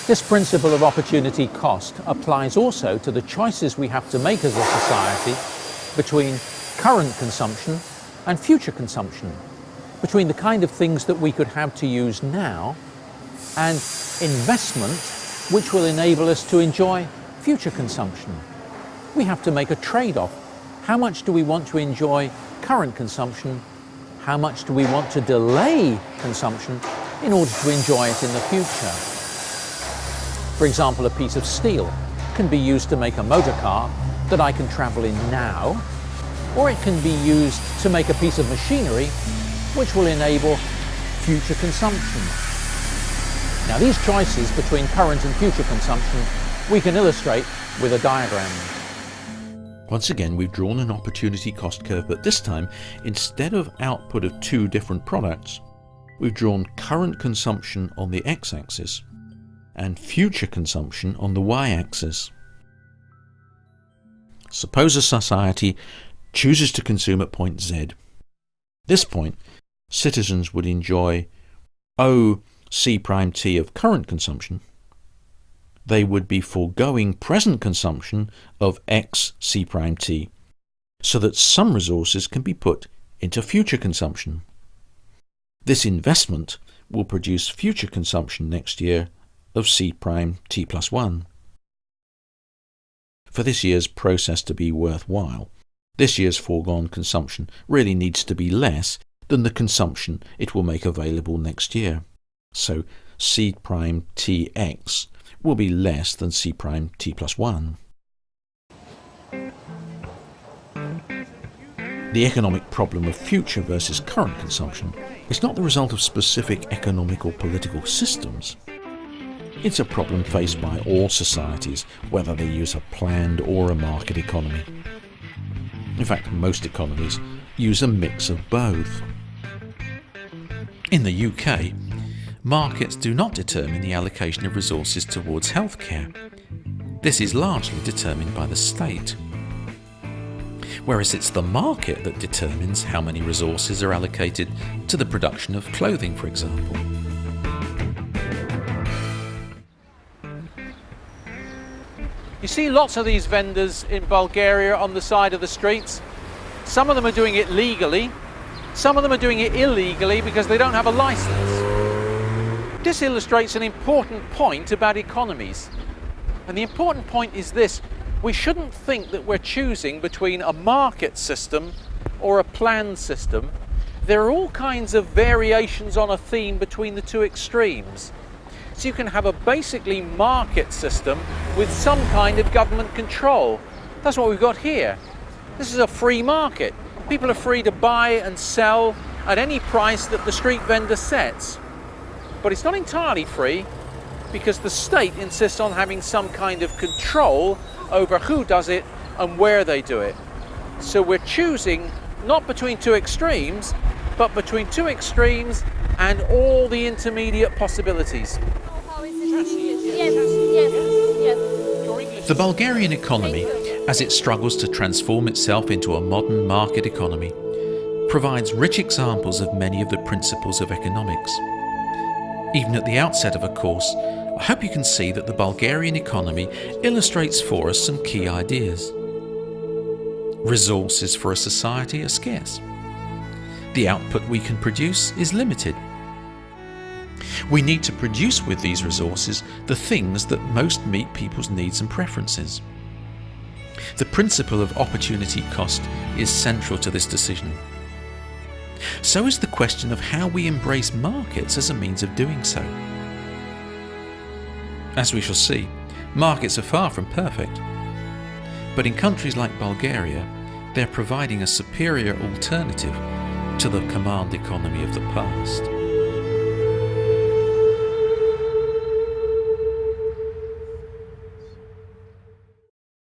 This principle of opportunity cost applies also to the choices we have to make as a society between current consumption and future consumption, between the kind of things that we could have to use now and investment which will enable us to enjoy future consumption. We have to make a trade-off. How much do we want to enjoy current consumption? How much do we want to delay consumption in order to enjoy it in the future? For example, a piece of steel can be used to make a motor car that I can travel in now, or it can be used to make a piece of machinery which will enable future consumption. Now, these choices between current and future consumption we can illustrate with a diagram. Once again, we've drawn an opportunity cost curve, but this time, instead of output of two different products, we've drawn current consumption on the x-axis and future consumption on the y-axis. Suppose a society chooses to consume at point Z. At this point, citizens would enjoy OC'(T) of current consumption. They would be foregoing present consumption of XC'(T), so that some resources can be put into future consumption. This investment will produce future consumption next year of C'(T+1). For this year's process to be worthwhile, this year's foregone consumption really needs to be less than the consumption it will make available next year. So C'(Tx) will be less than C'(T+1). The economic problem of future versus current consumption is not the result of specific economic or political systems. It's a problem faced by all societies, whether they use a planned or a market economy. In fact, most economies use a mix of both. In the UK, markets do not determine the allocation of resources towards healthcare. This is largely determined by the state. Whereas it's the market that determines how many resources are allocated to the production of clothing, for example. You see lots of these vendors in Bulgaria on the side of the streets. Some of them are doing it legally, some of them are doing it illegally because they don't have a license. This illustrates an important point about economies. And the important point is this: we shouldn't think that we're choosing between a market system or a planned system. There are all kinds of variations on a theme between the two extremes. So you can have a basically market system with some kind of government control. That's what we've got here. This is a free market. People are free to buy and sell at any price that the street vendor sets. But it's not entirely free because the state insists on having some kind of control over who does it and where they do it. So we're choosing not between two extremes, but between two extremes and all the intermediate possibilities. The Bulgarian economy, as it struggles to transform itself into a modern market economy, provides rich examples of many of the principles of economics. Even at the outset of a course, I hope you can see that the Bulgarian economy illustrates for us some key ideas. Resources for a society are scarce. The output we can produce is limited. We need to produce with these resources the things that most meet people's needs and preferences. The principle of opportunity cost is central to this decision. So is the question of how we embrace markets as a means of doing so. As we shall see, markets are far from perfect. But in countries like Bulgaria, they're providing a superior alternative to the command economy of the past.